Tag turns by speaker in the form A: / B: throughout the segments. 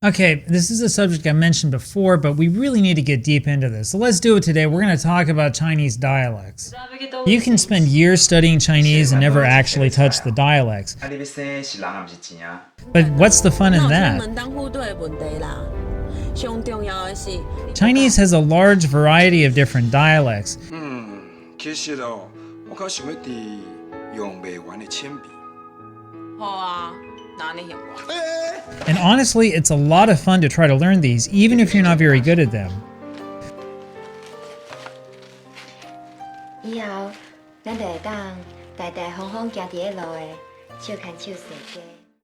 A: Okay, this is a subject I mentioned before, but we really need to get deep into this. So let's do it today. We're going to talk about Chinese dialects. You can spend years studying Chinese and never actually touch the dialects. But what's the fun in that? Chinese has a large variety of different dialects. And honestly, it's a lot of fun to try to learn these, even if you're not very good at them.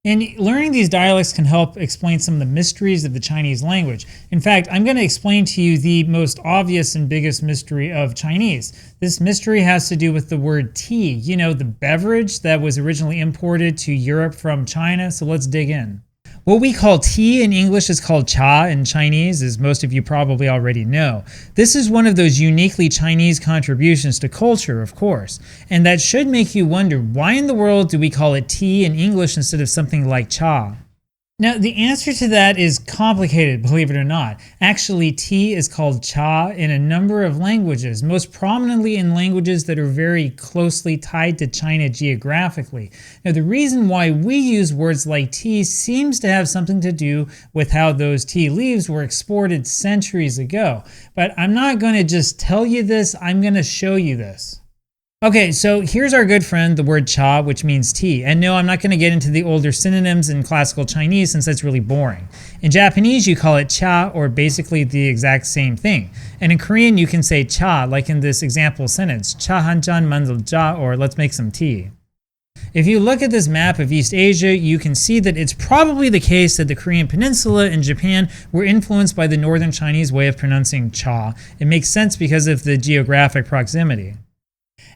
A: And learning these dialects can help explain some of the mysteries of the Chinese language. In fact, I'm going to explain to you the most obvious and biggest mystery of Chinese. This mystery has to do with the word tea, you know, the beverage that was originally imported to Europe from China. So let's dig in. What we call tea in English is called cha in Chinese, as most of you probably already know. This is one of those uniquely Chinese contributions to culture, of course. And that should make you wonder, why in the world do we call it tea in English instead of something like cha? Now, the answer to that is complicated, believe it or not. Actually, tea is called cha in a number of languages, most prominently in languages that are very closely tied to China geographically. Now, the reason why we use words like tea seems to have something to do with how those tea leaves were exported centuries ago. But I'm not going to just tell you this, I'm going to show you this. Okay, so here's our good friend, the word cha, which means tea. And no, I'm not going to get into the older synonyms in classical Chinese since that's really boring. In Japanese, you call it cha, or basically the exact same thing. And in Korean, you can say cha, like in this example sentence, cha hanjan mandal ja, or let's make some tea. If you look at this map of East Asia, you can see that it's probably the case that the Korean peninsula and Japan were influenced by the northern Chinese way of pronouncing cha. It makes sense because of the geographic proximity.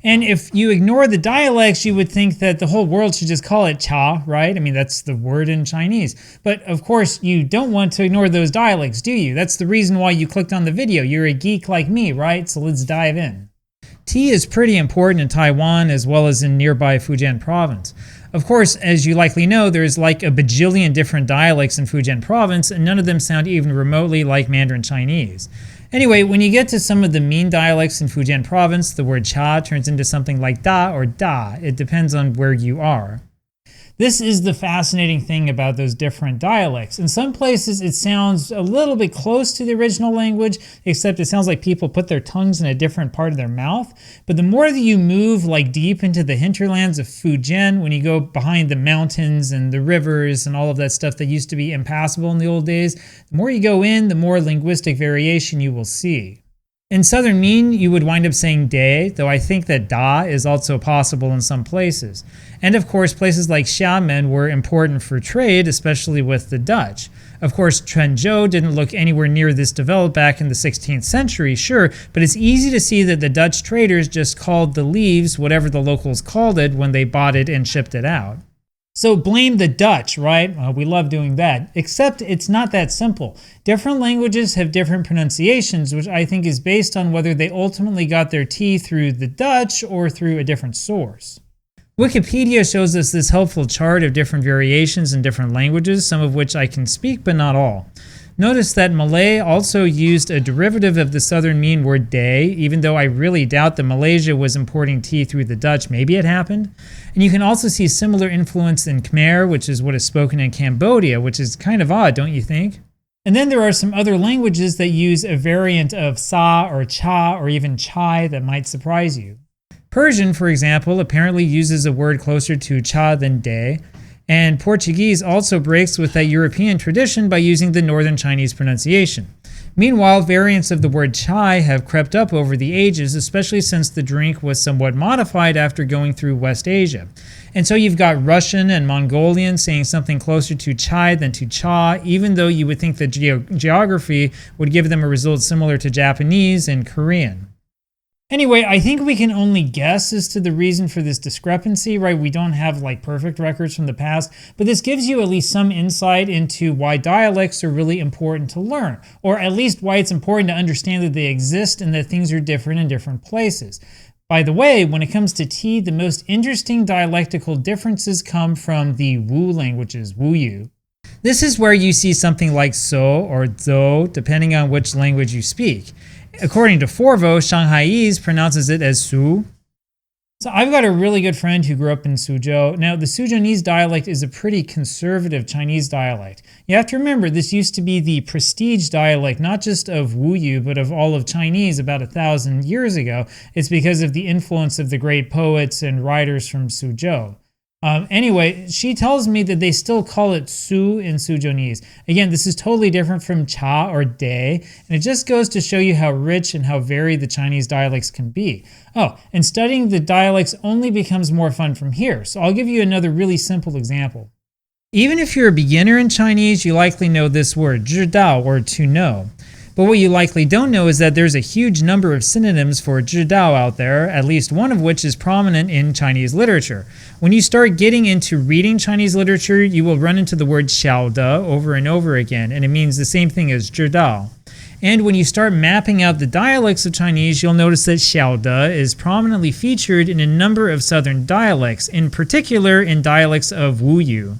A: And if you ignore the dialects, you would think that the whole world should just call it cha, right? I mean, that's the word in Chinese. But of course, you don't want to ignore those dialects, do you? That's the reason why you clicked on the video. You're a geek like me, right? So let's dive in. Tea is pretty important in Taiwan as well as in nearby Fujian province. Of course, as you likely know, there's like a bajillion different dialects in Fujian province, and none of them sound even remotely like Mandarin Chinese. Anyway, when you get to some of the mean dialects in Fujian province, the word cha turns into something like da or da. It depends on where you are. This is the fascinating thing about those different dialects. In some places, it sounds a little bit close to the original language, except it sounds like people put their tongues in a different part of their mouth. But the more that you move like deep into the hinterlands of Fujian, when you go behind the mountains and the rivers and all of that stuff that used to be impassable in the old days, the more you go in, the more linguistic variation you will see. In Southern Min, you would wind up saying de, though I think that da is also possible in some places. And of course, places like Xiamen were important for trade, especially with the Dutch. Of course, Quanzhou didn't look anywhere near this developed back in the 16th century, sure, but it's easy to see that the Dutch traders just called the leaves whatever the locals called it when they bought it and shipped it out. So blame the Dutch, right? We love doing that, except it's not that simple. Different languages have different pronunciations, which I think is based on whether they ultimately got their tea through the Dutch or through a different source. Wikipedia shows us this helpful chart of different variations in different languages, some of which I can speak, but not all. Notice that Malay also used a derivative of the Southern Min word day, even though I really doubt that Malaysia was importing tea through the Dutch. Maybe it happened. And you can also see similar influence in Khmer, which is what is spoken in Cambodia, which is kind of odd, don't you think? And then there are some other languages that use a variant of sa or cha or even chai that might surprise you. Persian, for example, apparently uses a word closer to cha than de. And Portuguese also breaks with that European tradition by using the Northern Chinese pronunciation. Meanwhile, variants of the word chai have crept up over the ages, especially since the drink was somewhat modified after going through West Asia. And so you've got Russian and Mongolian saying something closer to chai than to cha, even though you would think that geography would give them a result similar to Japanese and Korean. Anyway, I think we can only guess as to the reason for this discrepancy, right? We don't have like perfect records from the past, but this gives you at least some insight into why dialects are really important to learn, or at least why it's important to understand that they exist and that things are different in different places. By the way, when it comes to tea, the most interesting dialectical differences come from the Wu languages, Wu Yu. This is where you see something like so or zo, depending on which language you speak. According to Forvo, Shanghaiese pronounces it as su. So I've got a really good friend who grew up in Suzhou. Now, the Suzhounese dialect is a pretty conservative Chinese dialect. You have to remember, this used to be the prestige dialect, not just of Wuyu, but of all of Chinese about 1,000 years ago. It's because of the influence of the great poets and writers from Suzhou. Anyway, she tells me that they still call it su in Suzhounese. Again, this is totally different from cha or de, and it just goes to show you how rich and how varied the Chinese dialects can be. Oh, and studying the dialects only becomes more fun from here, so I'll give you another really simple example. Even if you're a beginner in Chinese, you likely know this word, 知道, or to know. But what you likely don't know is that there's a huge number of synonyms for 知道 out there, at least one of which is prominent in Chinese literature. When you start getting into reading Chinese literature, you will run into the word 晓得 over and over again, and it means the same thing as 知道. And when you start mapping out the dialects of Chinese, you'll notice that 晓得 is prominently featured in a number of southern dialects, in particular in dialects of Wuyu.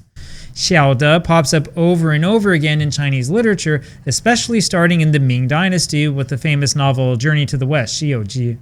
A: 晓得 pops up over and over again in Chinese literature, especially starting in the Ming Dynasty with the famous novel Journey to the West, 西游记.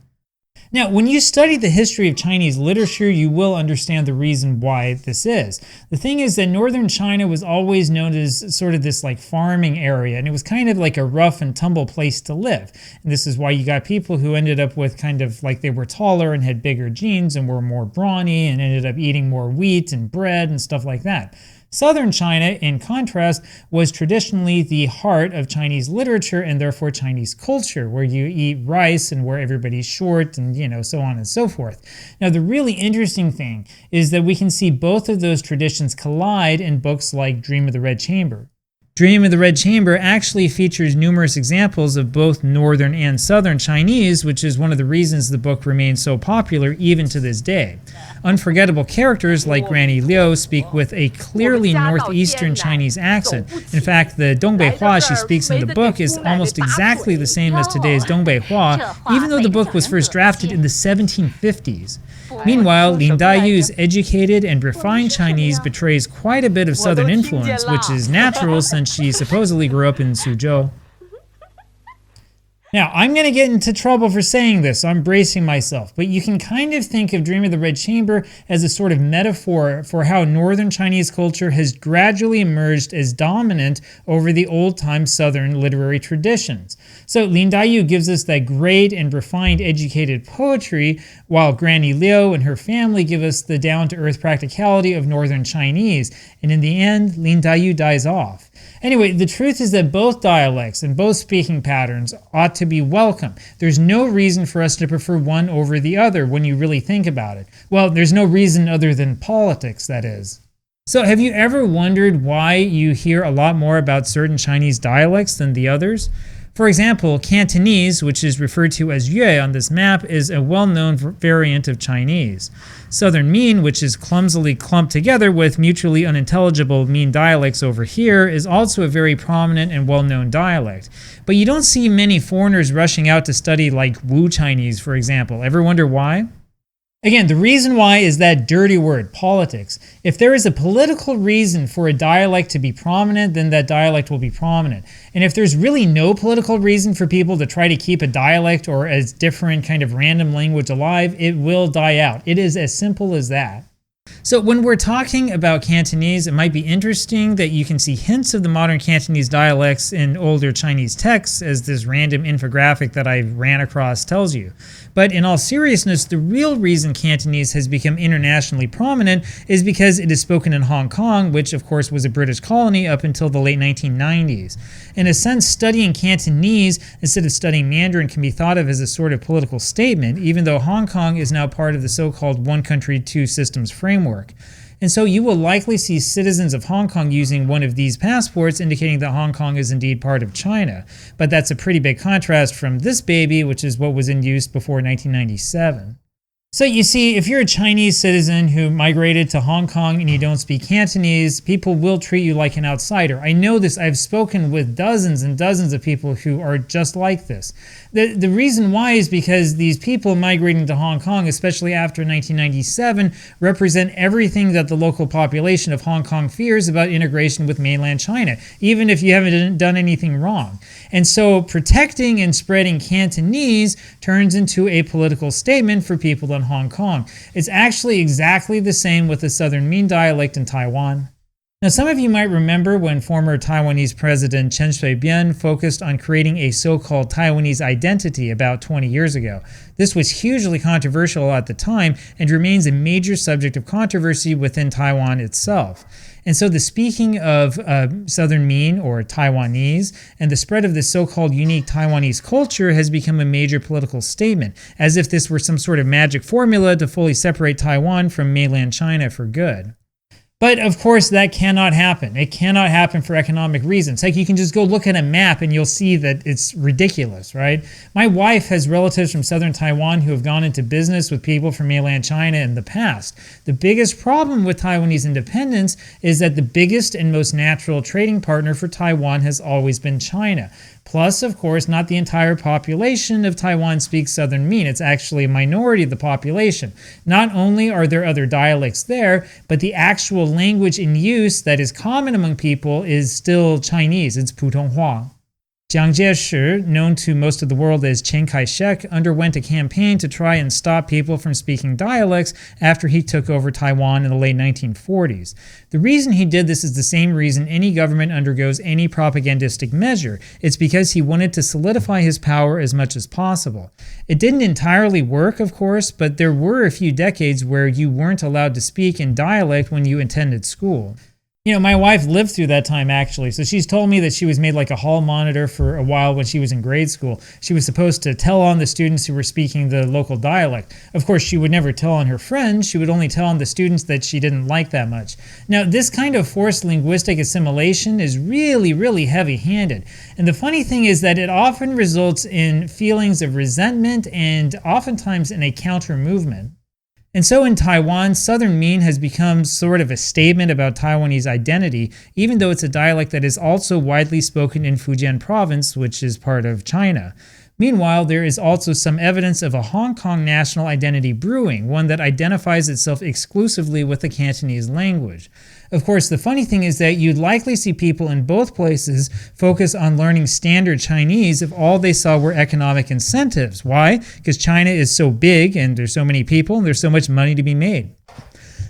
A: Now, when you study the history of Chinese literature, you will understand the reason why this is. The thing is that northern China was always known as sort of this like farming area, and it was kind of like a rough and tumble place to live. And this is why you got people who ended up with kind of like they were taller and had bigger genes and were more brawny and ended up eating more wheat and bread and stuff like that. Southern China, in contrast, was traditionally the heart of Chinese literature and therefore Chinese culture, where you eat rice and where everybody's short and, so on and so forth. Now, the really interesting thing is that we can see both of those traditions collide in books like Dream of the Red Chamber. Dream of the Red Chamber actually features numerous examples of both northern and southern Chinese, which is one of the reasons the book remains so popular even to this day. Unforgettable characters like Granny Liu speak with a clearly northeastern Chinese accent. In fact, the Dongbei she speaks in the book is almost exactly the same as today's Dongbei, even though the book was first drafted in the 1750s. Meanwhile, Lin Daiyu's educated and refined Chinese betrays quite a bit of southern influence, which is natural since she supposedly grew up in Suzhou. Now, I'm going to get into trouble for saying this, so I'm bracing myself, but you can kind of think of Dream of the Red Chamber as a sort of metaphor for how northern Chinese culture has gradually emerged as dominant over the old-time southern literary traditions. So Lin Daiyu gives us that great and refined educated poetry, while Granny Liu and her family give us the down-to-earth practicality of northern Chinese, and in the end, Lin Daiyu dies off. Anyway, the truth is that both dialects and both speaking patterns ought to be welcome. There's no reason for us to prefer one over the other when you really think about it. Well, there's no reason other than politics, that is. So have you ever wondered why you hear a lot more about certain Chinese dialects than the others? For example, Cantonese, which is referred to as Yue on this map, is a well-known variant of Chinese. Southern Min, which is clumsily clumped together with mutually unintelligible Min dialects over here, is also a very prominent and well-known dialect. But you don't see many foreigners rushing out to study like Wu Chinese, for example. Ever wonder why? Again, the reason why is that dirty word, politics. If there is a political reason for a dialect to be prominent, then that dialect will be prominent. And if there's really no political reason for people to try to keep a dialect or a different kind of random language alive, it will die out. It is as simple as that. So when we're talking about Cantonese, it might be interesting that you can see hints of the modern Cantonese dialects in older Chinese texts, as this random infographic that I ran across tells you. But in all seriousness, the real reason Cantonese has become internationally prominent is because it is spoken in Hong Kong, which of course was a British colony up until the late 1990s. In a sense, studying Cantonese instead of studying Mandarin can be thought of as a sort of political statement, even though Hong Kong is now part of the so-called one country, two systems framework. And so you will likely see citizens of Hong Kong using one of these passports, indicating that Hong Kong is indeed part of China. But that's a pretty big contrast from this baby, which is what was in use before 1997. So you see, if you're a Chinese citizen who migrated to Hong Kong and you don't speak Cantonese, people will treat you like an outsider. I know this. I've spoken with dozens and dozens of people who are just like this. The reason why is because these people migrating to Hong Kong, especially after 1997, represent everything that the local population of Hong Kong fears about integration with mainland China, even if you haven't done anything wrong. And so protecting and spreading Cantonese turns into a political statement for people in Hong Kong. It's actually exactly the same with the Southern Min dialect in Taiwan. Now, some of you might remember when former Taiwanese President Chen Shui-bian focused on creating a so-called Taiwanese identity about 20 years ago. This was hugely controversial at the time and remains a major subject of controversy within Taiwan itself. And so the speaking of Southern Min or Taiwanese and the spread of this so-called unique Taiwanese culture has become a major political statement, as if this were some sort of magic formula to fully separate Taiwan from mainland China for good. But of course, that cannot happen. It cannot happen for economic reasons. Like, you can just go look at a map and you'll see that it's ridiculous, right? My wife has relatives from southern Taiwan who have gone into business with people from mainland China in the past. The biggest problem with Taiwanese independence is that the biggest and most natural trading partner for Taiwan has always been China. Plus, of course, not the entire population of Taiwan speaks Southern Min. It's actually a minority of the population. Not only are there other dialects there, but the actual language in use that is common among people is still Chinese. It's Putonghua. Jiang Jieshi, known to most of the world as Chiang Kai-shek, underwent a campaign to try and stop people from speaking dialects after he took over Taiwan in the late 1940s. The reason he did this is the same reason any government undergoes any propagandistic measure. It's because he wanted to solidify his power as much as possible. It didn't entirely work, of course, but there were a few decades where you weren't allowed to speak in dialect when you attended school. You know, my wife lived through that time, actually, so she's told me that she was made like a hall monitor for a while when she was in grade school. She was supposed to tell on the students who were speaking the local dialect. Of course, she would never tell on her friends. She would only tell on the students that she didn't like that much. Now, this kind of forced linguistic assimilation is really, really heavy-handed. And the funny thing is that it often results in feelings of resentment and oftentimes in a counter-movement. And so in Taiwan, Southern Min has become sort of a statement about Taiwanese identity, even though it's a dialect that is also widely spoken in Fujian province, which is part of China. Meanwhile, there is also some evidence of a Hong Kong national identity brewing, one that identifies itself exclusively with the Cantonese language. Of course, the funny thing is that you'd likely see people in both places focus on learning standard Chinese if all they saw were economic incentives. Why? Because China is so big and there's so many people and there's so much money to be made.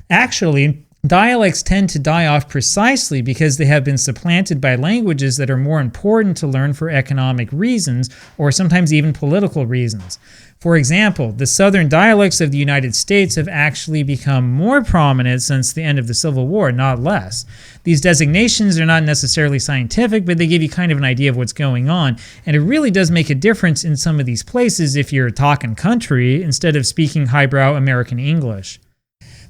A: Actually, dialects tend to die off precisely because they have been supplanted by languages that are more important to learn for economic reasons or sometimes even political reasons. For example, the southern dialects of the United States have actually become more prominent since the end of the Civil War, not less. These designations are not necessarily scientific, but they give you kind of an idea of what's going on, and it really does make a difference in some of these places if you're talking country instead of speaking highbrow American English.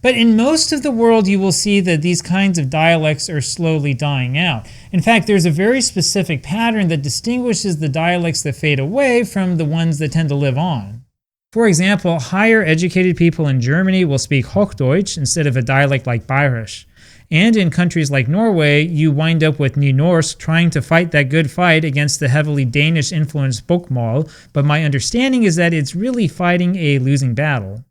A: But in most of the world, you will see that these kinds of dialects are slowly dying out. In fact, there's a very specific pattern that distinguishes the dialects that fade away from the ones that tend to live on. For example, higher educated people in Germany will speak Hochdeutsch instead of a dialect like Bayerisch. And in countries like Norway, you wind up with Nynorsk trying to fight that good fight against the heavily Danish-influenced Bokmål, but my understanding is that it's really fighting a losing battle.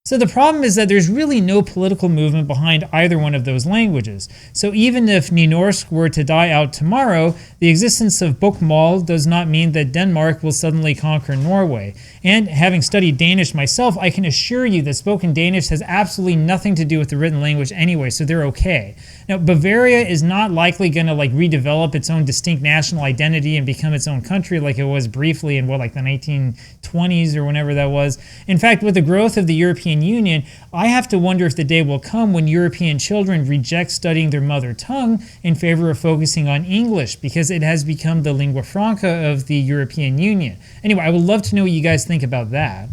A: So the problem is that there's really no political movement behind either one of those languages. So even if Nynorsk were to die out tomorrow, the existence of Bokmål does not mean that Denmark will suddenly conquer Norway. And having studied Danish myself, I can assure you that spoken Danish has absolutely nothing to do with the written language anyway, so they're okay. Now, Bavaria is not likely going to redevelop its own distinct national identity and become its own country like it was briefly in the 1920s or whenever that was. In fact, with the growth of the European Union, I have to wonder if the day will come when European children reject studying their mother tongue in favor of focusing on English because it has become the lingua franca of the European Union. Anyway, I would love to know what you guys think about that.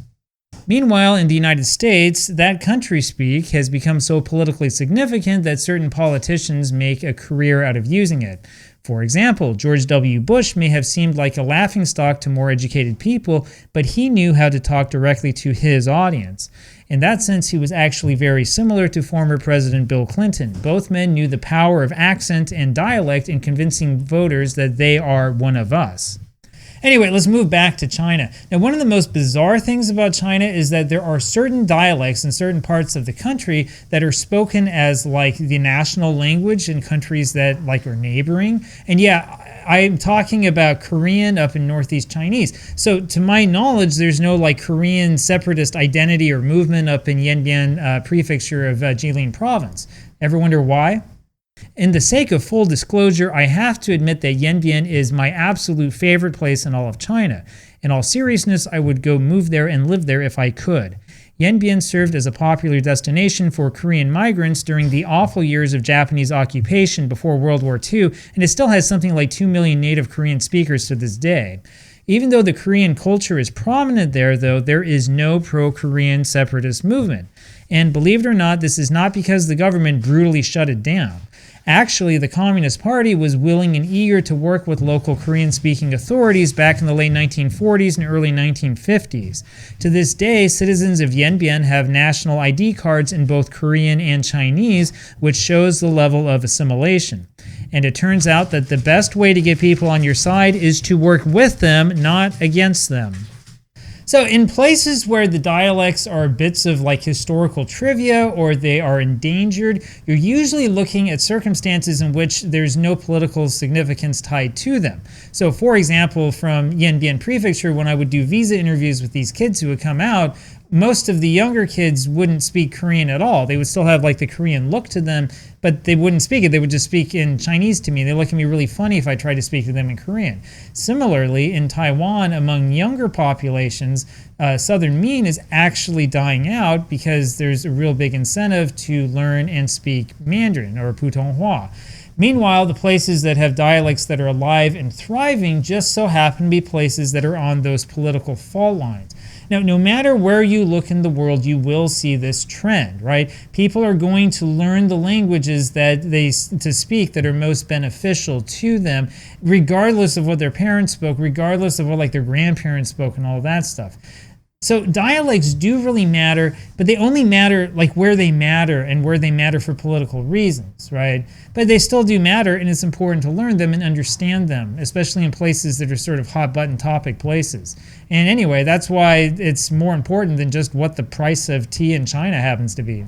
A: Meanwhile, in the United States, that country speak has become so politically significant that certain politicians make a career out of using it. For example, George W. Bush may have seemed like a laughingstock to more educated people, but he knew how to talk directly to his audience. In that sense, he was actually very similar to former President Bill Clinton. Both men knew the power of accent and dialect in convincing voters that they are one of us. Anyway, let's move back to China. Now, one of the most bizarre things about China is that there are certain dialects in certain parts of the country that are spoken as like the national language in countries that like are neighboring. And yeah, I'm talking about Korean up in Northeast Chinese. So to my knowledge, there's no like Korean separatist identity or movement up in Yanbian prefecture of Jilin province. Ever wonder why? In the sake of full disclosure, I have to admit that Yanbian is my absolute favorite place in all of China. In all seriousness, I would go move there and live there if I could. Yanbian served as a popular destination for Korean migrants during the awful years of Japanese occupation before World War II, and it still has something like 2 million native Korean speakers to this day. Even though the Korean culture is prominent there, though, there is no pro-Korean separatist movement. And believe it or not, this is not because the government brutally shut it down. Actually, the Communist Party was willing and eager to work with local Korean-speaking authorities back in the late 1940s and early 1950s. To this day, citizens of Yanbian have national ID cards in both Korean and Chinese, which shows the level of assimilation. And it turns out that the best way to get people on your side is to work with them, not against them. So in places where the dialects are bits of like historical trivia or they are endangered, you're usually looking at circumstances in which there's no political significance tied to them. So for example, from Yanbian Prefecture, when I would do visa interviews with these kids who would come out, most of the younger kids wouldn't speak Korean at all. They would still have like the Korean look to them, but they wouldn't speak it. They would just speak in Chinese to me. They look at me really funny if I tried to speak to them in Korean. Similarly, in Taiwan, among younger populations, Southern Min is actually dying out because there's a real big incentive to learn and speak Mandarin or Putonghua. Meanwhile, the places that have dialects that are alive and thriving just so happen to be places that are on those political fault lines. Now, no matter where you look in the world, you will see this trend, right? People are going to learn the languages that to speak that are most beneficial to them, regardless of what their parents spoke, regardless of what like their grandparents spoke and all that stuff. So dialects do really matter, but they only matter like where they matter and where they matter for political reasons, right? But they still do matter, and it's important to learn them and understand them, especially in places that are sort of hot button topic places. And anyway, that's why it's more important than just what the price of tea in China happens to be.